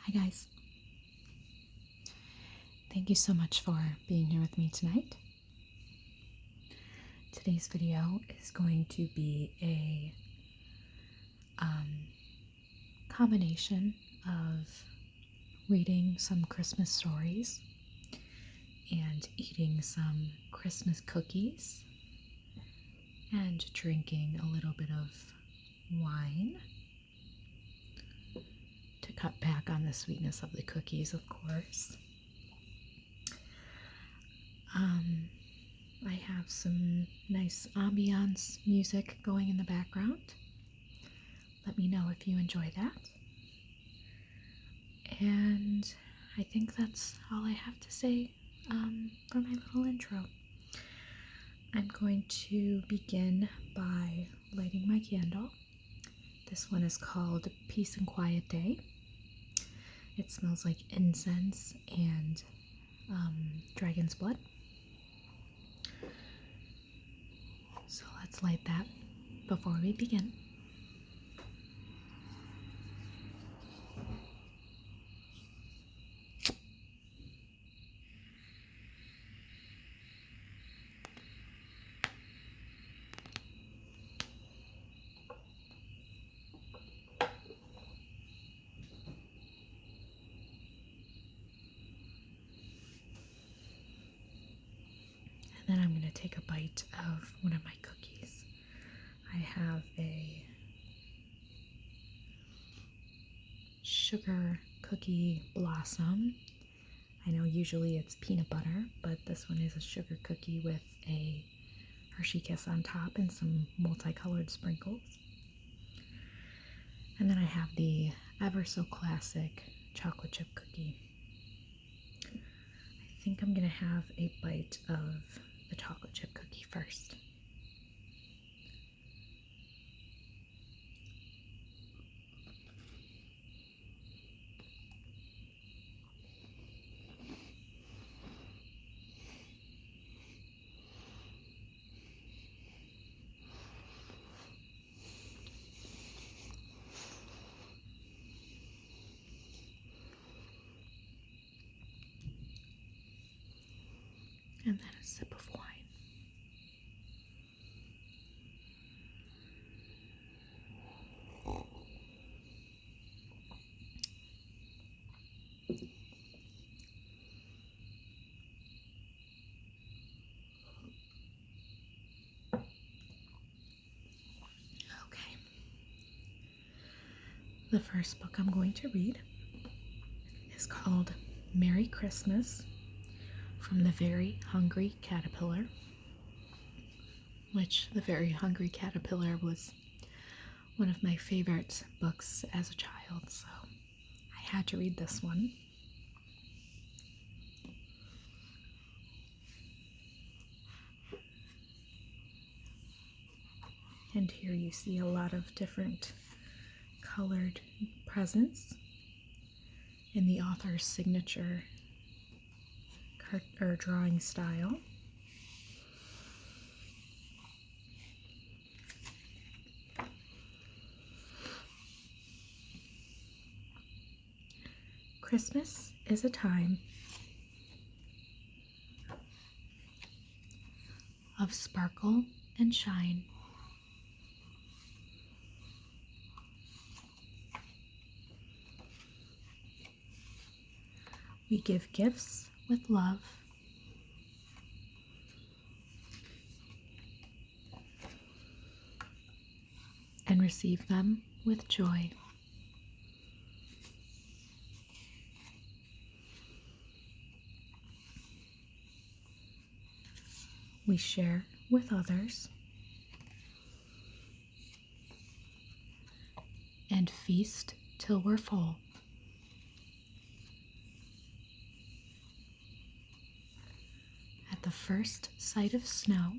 Hi guys. Thank you so much for being here with me tonight. Today's video is going to be a combination of reading some Christmas stories and eating some Christmas cookies and drinking a little bit of wine to cut back on the sweetness of the cookies, of course. I have some nice ambiance music going in the background. Let me know if you enjoy that. And I think that's all I have to say for my little intro. I'm going to begin by lighting my candle. This one is called Peace and Quiet Day. It smells like incense and dragon's blood. So let's light that before we begin. And then I'm going to take a bite of one of my cookies. I have a sugar cookie blossom. I know usually it's peanut butter, but this one is a sugar cookie with a Hershey Kiss on top and some multicolored sprinkles. And then I have the ever so classic chocolate chip cookie. I think I'm going to have a bite of the chocolate chip cookie first. And then a sip of wine. Okay. The first book I'm going to read is called Merry Christmas from the Very Hungry Caterpillar, which The Very Hungry Caterpillar was one of my favorite books as a child, so I had to read this one. And here you see a lot of different colored presents in the author's signature drawing style. Christmas is a time of sparkle and shine. We give gifts with love. And receive them with joy. We share with others and feast till we're full. At the first sight of snow,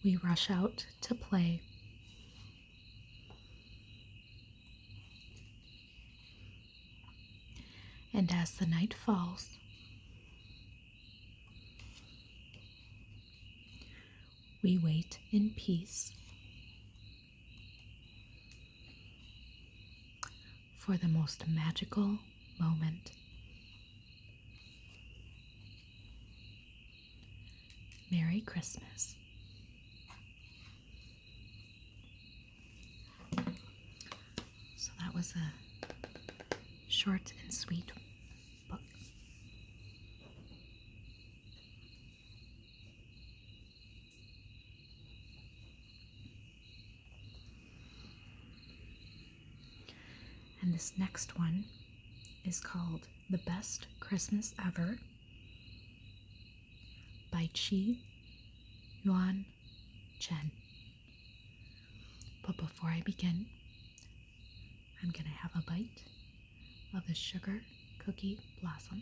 we rush out to play. And as the night falls, we wait in peace for the most magical moment. Merry Christmas. So that was a short and sweet book. And this next one is called The Best Christmas Ever by Chi Yuan Chen. But before I begin, I'm going to have a bite of the sugar cookie blossom.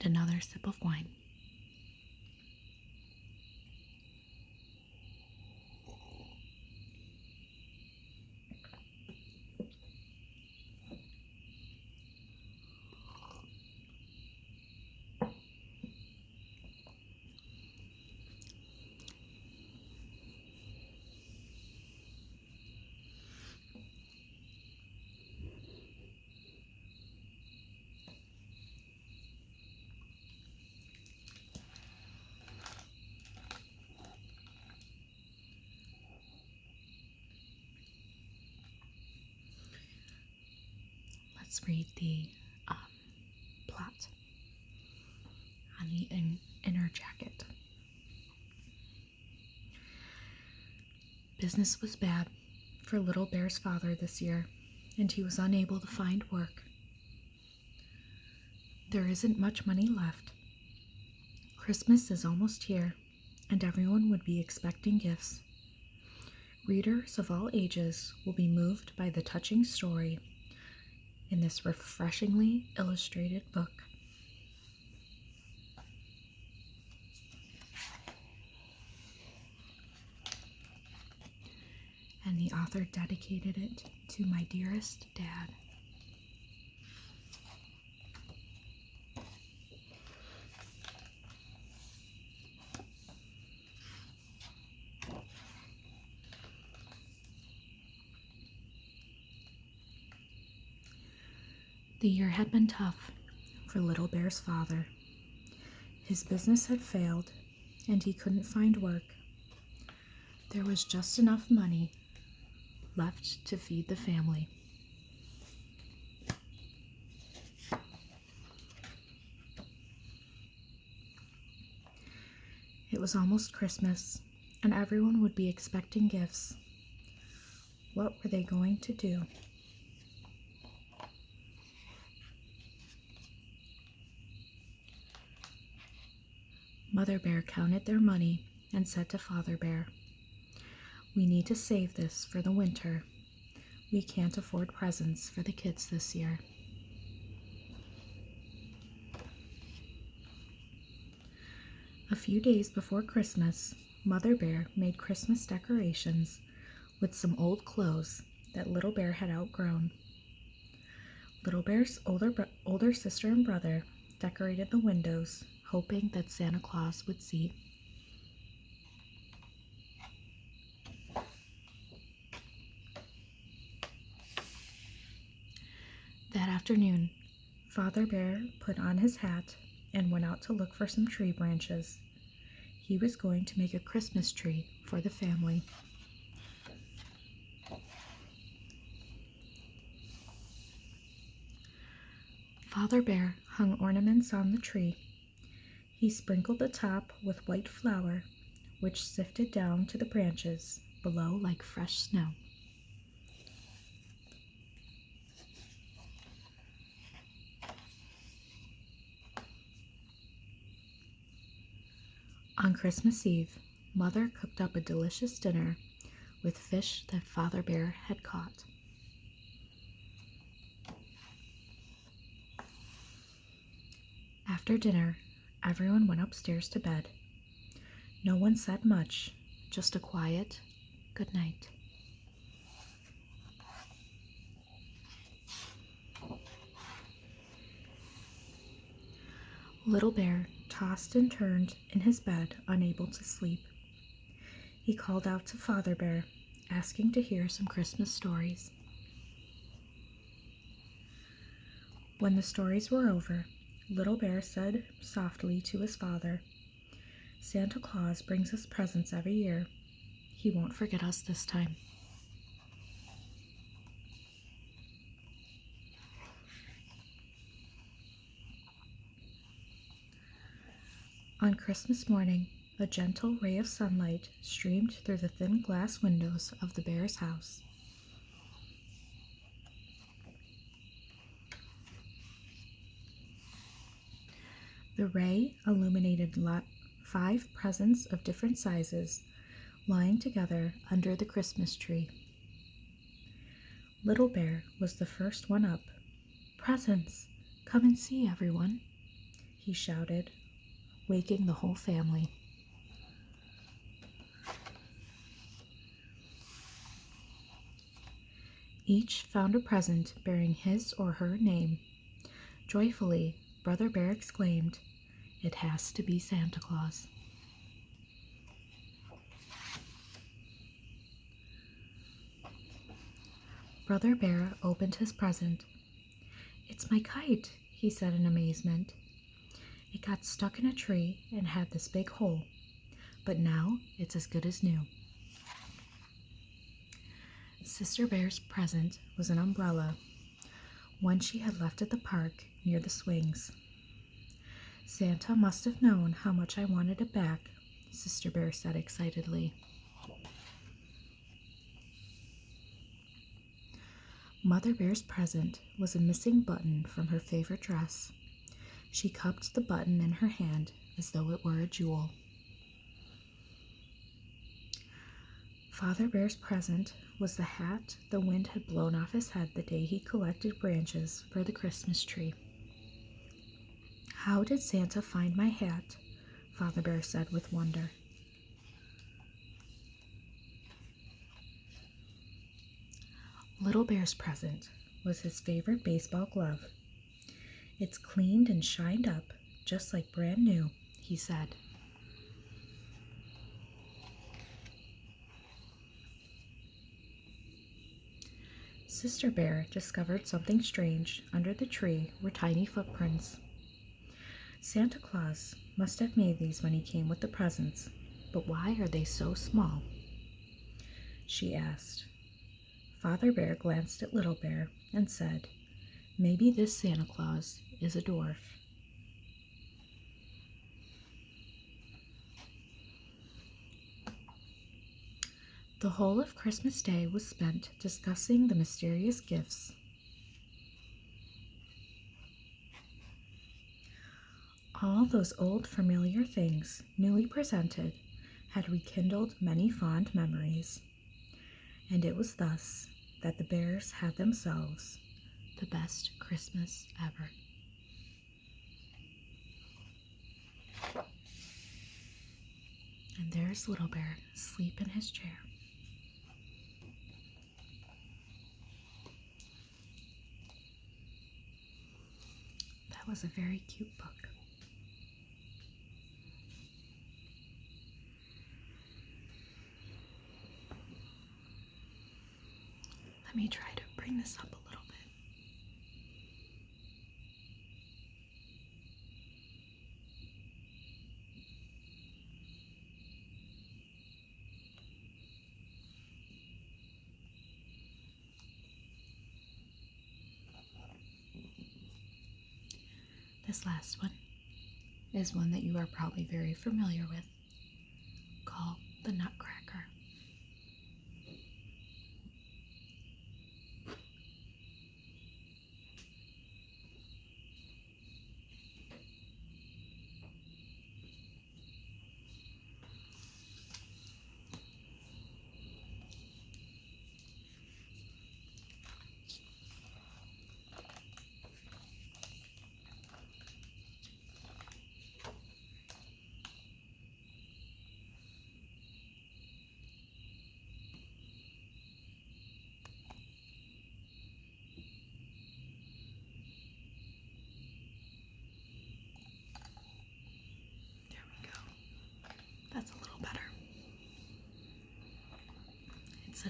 And another sip of wine. Let's read the plot on the inner jacket. Business was bad for Little Bear's father this year, and he was unable to find work. There isn't much money left. Christmas is almost here, and everyone would be expecting gifts. Readers of all ages will be moved by the touching story in this refreshingly illustrated book. And the author dedicated it to my dearest dad. The year had been tough for Little Bear's father. His business had failed, and he couldn't find work. There was just enough money left to feed the family. It was almost Christmas, and everyone would be expecting gifts. What were they going to do? Mother Bear counted their money and said to Father Bear, "We need to save this for the winter. We can't afford presents for the kids this year." A few days before Christmas, Mother Bear made Christmas decorations with some old clothes that Little Bear had outgrown. Little Bear's older sister and brother decorated the windows, hoping that Santa Claus would see. That afternoon, Father Bear put on his hat and went out to look for some tree branches. He was going to make a Christmas tree for the family. Father Bear hung ornaments on the tree. He sprinkled the top with white flour, which sifted down to the branches below like fresh snow. On Christmas Eve, Mother cooked up a delicious dinner with fish that Father Bear had caught. After dinner, everyone went upstairs to bed. No one said much, just a quiet good night. Little Bear tossed and turned in his bed, unable to sleep. He called out to Father Bear, asking to hear some Christmas stories. When the stories were over, Little Bear said softly to his father, "Santa Claus brings us presents every year. He won't forget us this time." On Christmas morning, a gentle ray of sunlight streamed through the thin glass windows of the bear's house. The ray illuminated 5 presents of different sizes lying together under the Christmas tree. Little Bear was the first one up. "Presents! Come and see, everyone!" he shouted, waking the whole family. Each found a present bearing his or her name. Joyfully, Brother Bear exclaimed, "It has to be Santa Claus." Brother Bear opened his present. "It's my kite," he said in amazement. "It got stuck in a tree and had this big hole, but now it's as good as new." Sister Bear's present was an umbrella, one she had left at the park near the swings. "Santa must have known how much I wanted it back," Sister Bear said excitedly. Mother Bear's present was a missing button from her favorite dress. She cupped the button in her hand as though it were a jewel. Father Bear's present was the hat the wind had blown off his head the day he collected branches for the Christmas tree. "How did Santa find my hat?" Father Bear said with wonder. Little Bear's present was his favorite baseball glove. "It's cleaned and shined up, just like brand new," he said. Sister Bear discovered something strange under the tree were tiny footprints. "Santa Claus must have made these when he came with the presents, but why are they so small?" she asked. Father Bear glanced at Little Bear and said, "Maybe this Santa Claus is a dwarf." The whole of Christmas Day was spent discussing the mysterious gifts. All those old familiar things, newly presented, had rekindled many fond memories, and it was thus that the bears had themselves the best Christmas ever. And there's Little Bear asleep in his chair. That was a very cute book. Let me try to bring this up a little bit. This last one is one that you are probably very familiar with, called the Nutcracker.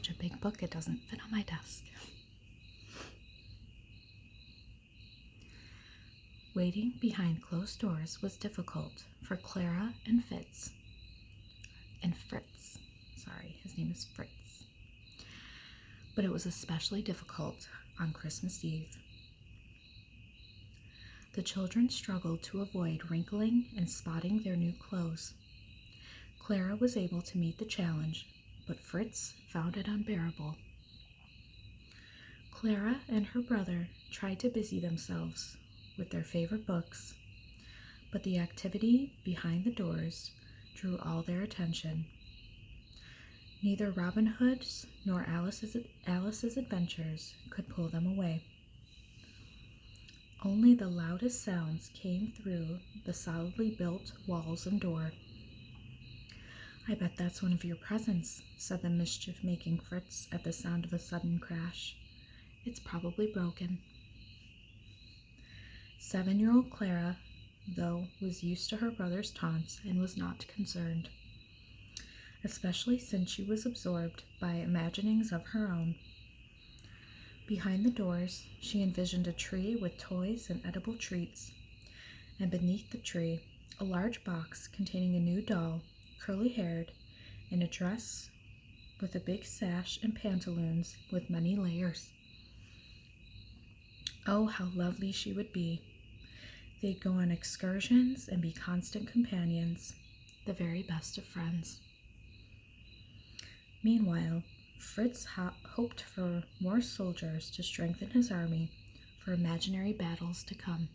such a big book it doesn't fit on my desk. Waiting behind closed doors was difficult for Clara and Fritz. Sorry, his name is Fritz. But it was especially difficult on Christmas Eve. The children struggled to avoid wrinkling and spotting their new clothes. Clara was able to meet the challenge, but Fritz found it unbearable. Clara and her brother tried to busy themselves with their favorite books, but the activity behind the doors drew all their attention. Neither Robin Hood's nor Alice's adventures could pull them away. Only the loudest sounds came through the solidly built walls and door. "I bet that's one of your presents," said the mischief-making Fritz at the sound of a sudden crash. "It's probably broken." 7-year-old Clara, though, was used to her brother's taunts and was not concerned, especially since she was absorbed by imaginings of her own. Behind the doors, she envisioned a tree with toys and edible treats, and beneath the tree, a large box containing a new doll, curly-haired, in a dress with a big sash and pantaloons with many layers. Oh, how lovely she would be. They'd go on excursions and be constant companions, the very best of friends. Meanwhile, Fritz hoped for more soldiers to strengthen his army for imaginary battles to come.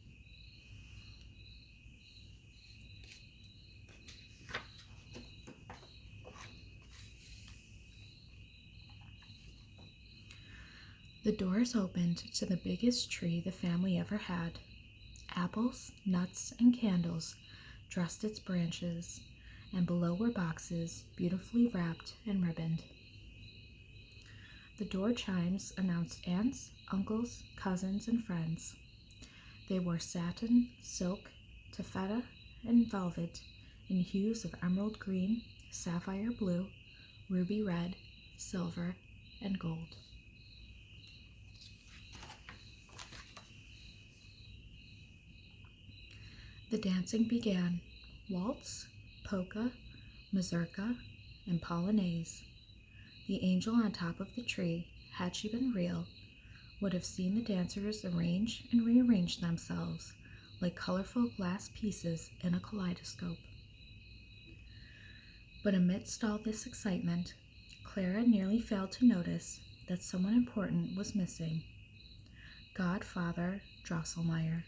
The doors opened to the biggest tree the family ever had. Apples, nuts, and candles dressed its branches, and below were boxes beautifully wrapped and ribboned. The door chimes announced aunts, uncles, cousins, and friends. They wore satin, silk, taffeta, and velvet in hues of emerald green, sapphire blue, ruby red, silver, and gold. The dancing began. Waltz, polka, mazurka, and polonaise. The angel on top of the tree, had she been real, would have seen the dancers arrange and rearrange themselves like colorful glass pieces in a kaleidoscope. But amidst all this excitement, Clara nearly failed to notice that someone important was missing. Godfather Drosselmeyer.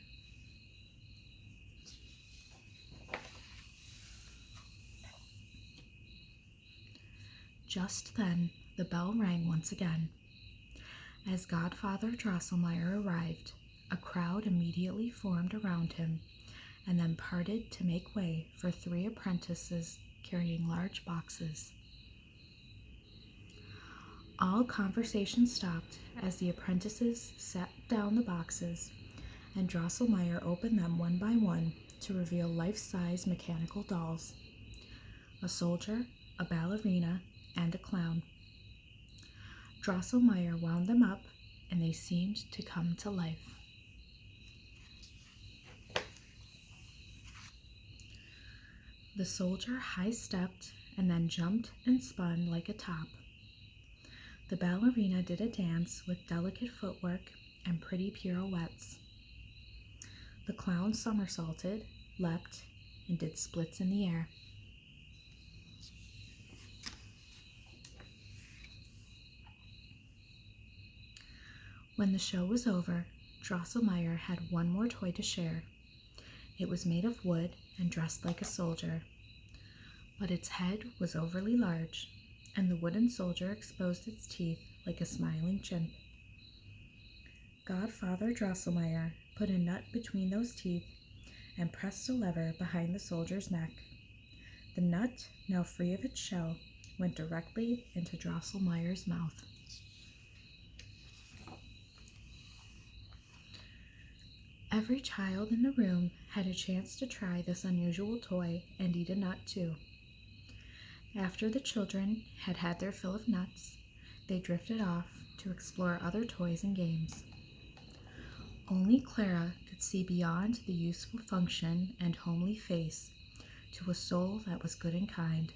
Just then, the bell rang once again. As Godfather Drosselmeyer arrived, a crowd immediately formed around him and then parted to make way for 3 apprentices carrying large boxes. All conversation stopped as the apprentices set down the boxes, and Drosselmeyer opened them one by one to reveal life-size mechanical dolls, a soldier, a ballerina, and a clown. Drosselmeyer wound them up, and they seemed to come to life. The soldier high-stepped and then jumped and spun like a top. The ballerina did a dance with delicate footwork and pretty pirouettes. The clown somersaulted, leapt, and did splits in the air. When the show was over, Drosselmeyer had one more toy to share. It was made of wood and dressed like a soldier, but its head was overly large, and the wooden soldier exposed its teeth like a smiling chimp. Godfather Drosselmeyer put a nut between those teeth and pressed a lever behind the soldier's neck. The nut, now free of its shell, went directly into Drosselmeyer's mouth. Every child in the room had a chance to try this unusual toy and eat a nut too. After the children had had their fill of nuts, they drifted off to explore other toys and games. Only Clara could see beyond the useful function and homely face to a soul that was good and kind.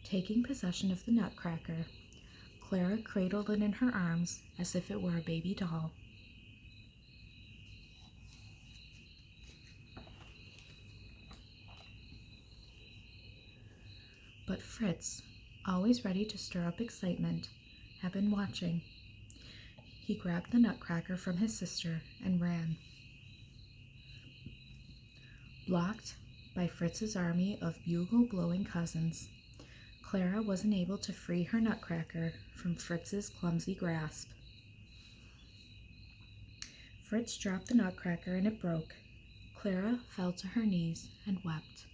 Taking possession of the Nutcracker, Clara cradled it in her arms as if it were a baby doll. But Fritz, always ready to stir up excitement, had been watching. He grabbed the Nutcracker from his sister and ran. Blocked by Fritz's army of bugle-blowing cousins, Clara wasn't able to free her Nutcracker from Fritz's clumsy grasp. Fritz dropped the Nutcracker and it broke. Clara fell to her knees and wept.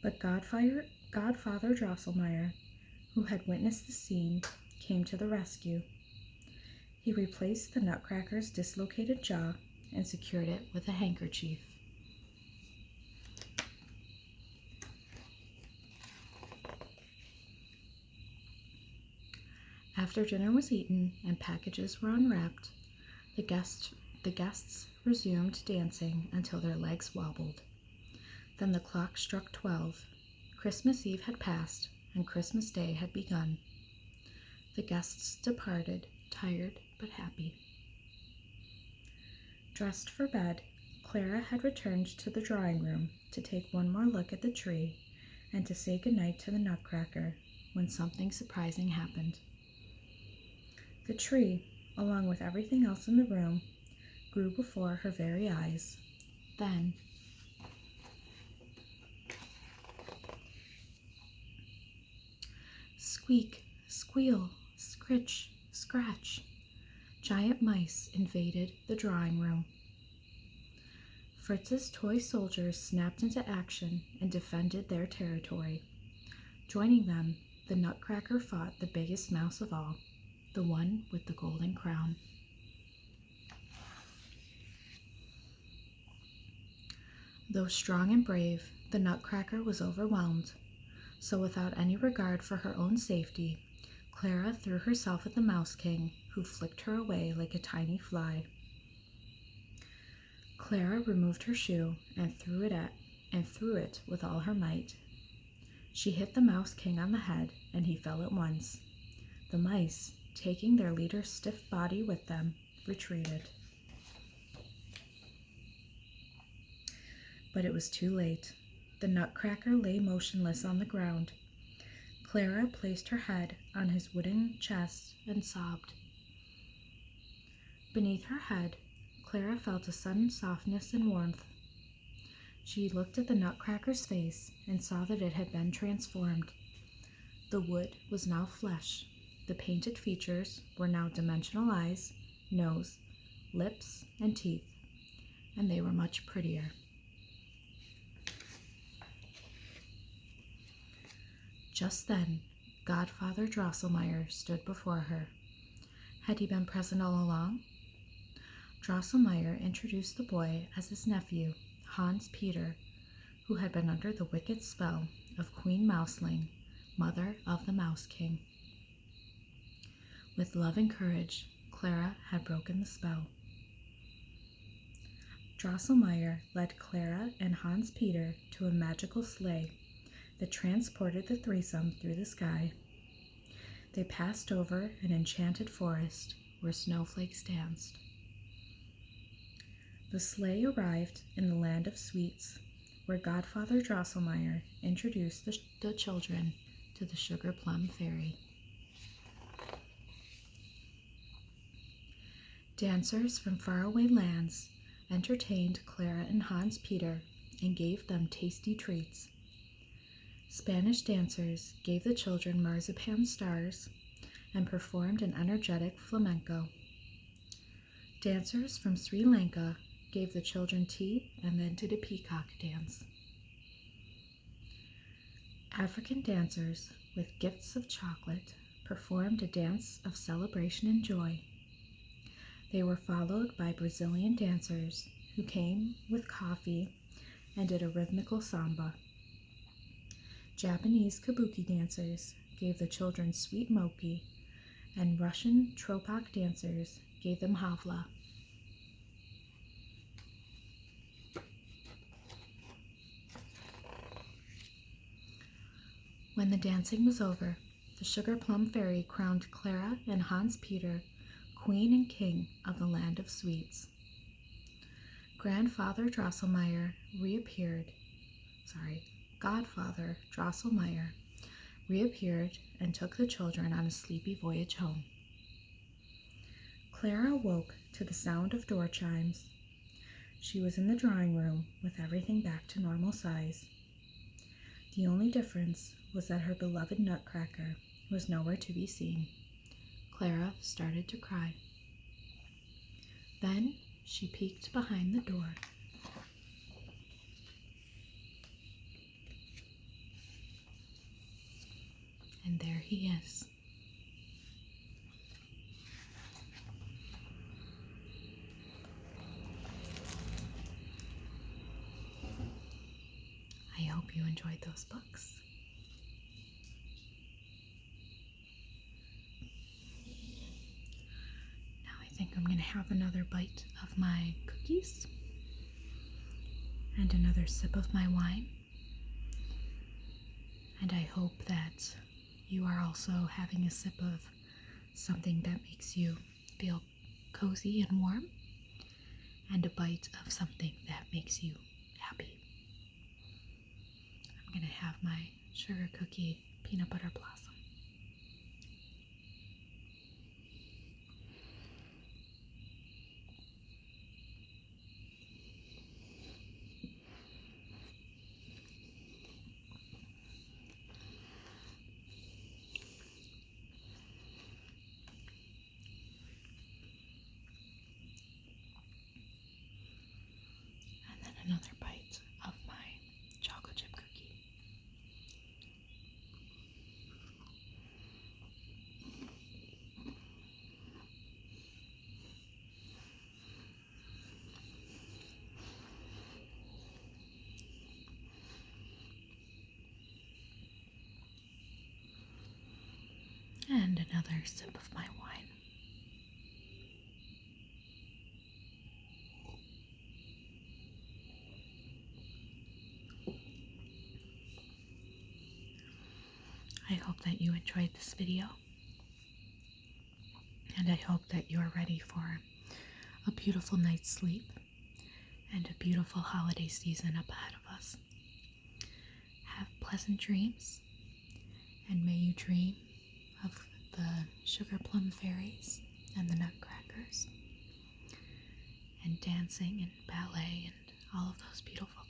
But Godfather Drosselmeyer, who had witnessed the scene, came to the rescue. He replaced the Nutcracker's dislocated jaw and secured it with a handkerchief. After dinner was eaten and packages were unwrapped, the guests resumed dancing until their legs wobbled. Then the clock struck 12. Christmas Eve had passed, and Christmas Day had begun. The guests departed, tired but happy. Dressed for bed, Clara had returned to the drawing room to take one more look at the tree and to say goodnight to the Nutcracker when something surprising happened. The tree, along with everything else in the room, grew before her very eyes. Then, squeak, squeal, scritch, scratch, giant mice invaded the drawing room. Fritz's toy soldiers snapped into action and defended their territory. Joining them, the Nutcracker fought the biggest mouse of all, the one with the golden crown. Though strong and brave, the Nutcracker was overwhelmed, so without any regard for her own safety, Clara threw herself at the Mouse King, who flicked her away like a tiny fly. Clara removed her shoe and threw it with all her might. She hit the Mouse King on the head, and he fell at once. The mice, taking their leader's stiff body with them, retreated. But it was too late. The Nutcracker lay motionless on the ground. Clara placed her head on his wooden chest and sobbed. Beneath her head, Clara felt a sudden softness and warmth. She looked at the Nutcracker's face and saw that it had been transformed. The wood was now flesh. The painted features were now dimensional eyes, nose, lips, and teeth, and they were much prettier. Just then, Godfather Drosselmeyer stood before her. Had he been present all along? Drosselmeyer introduced the boy as his nephew, Hans Peter, who had been under the wicked spell of Queen Mouseling, mother of the Mouse King. With love and courage, Clara had broken the spell. Drosselmeyer led Clara and Hans Peter to a magical sleigh that transported the threesome through the sky. They passed over an enchanted forest where snowflakes danced. The sleigh arrived in the land of sweets, where Godfather Drosselmeyer introduced the children to the Sugar Plum Fairy. Dancers from faraway lands entertained Clara and Hans Peter and gave them tasty treats. Spanish dancers gave the children marzipan stars and performed an energetic flamenco. Dancers from Sri Lanka gave the children tea and then did a peacock dance. African dancers with gifts of chocolate performed a dance of celebration and joy. They were followed by Brazilian dancers who came with coffee and did a rhythmical samba. Japanese kabuki dancers gave the children sweet mochi, and Russian tropak dancers gave them havla. When the dancing was over, the Sugar Plum Fairy crowned Clara and Hans Peter Queen and King of the Land of Sweets. Godfather Drosselmeyer reappeared and took the children on a sleepy voyage home. Clara awoke to the sound of door chimes. She was in the drawing room with everything back to normal size. The only difference was that her beloved Nutcracker was nowhere to be seen. Clara started to cry. Then she peeked behind the door. And there he is. I hope you enjoyed those books. Now I think I'm going to have another bite of my cookies and another sip of my wine. And I hope that you are also having a sip of something that makes you feel cozy and warm, and a bite of something that makes you happy. I'm going to have my sugar cookie peanut butter blossom. And then another bite of my chocolate chip cookie. And another sip of my wine. I hope that you enjoyed this video, and I hope that you are ready for a beautiful night's sleep and a beautiful holiday season up ahead of us. Have pleasant dreams, and may you dream of the Sugar Plum Fairies and the Nutcrackers, and dancing and ballet and all of those beautiful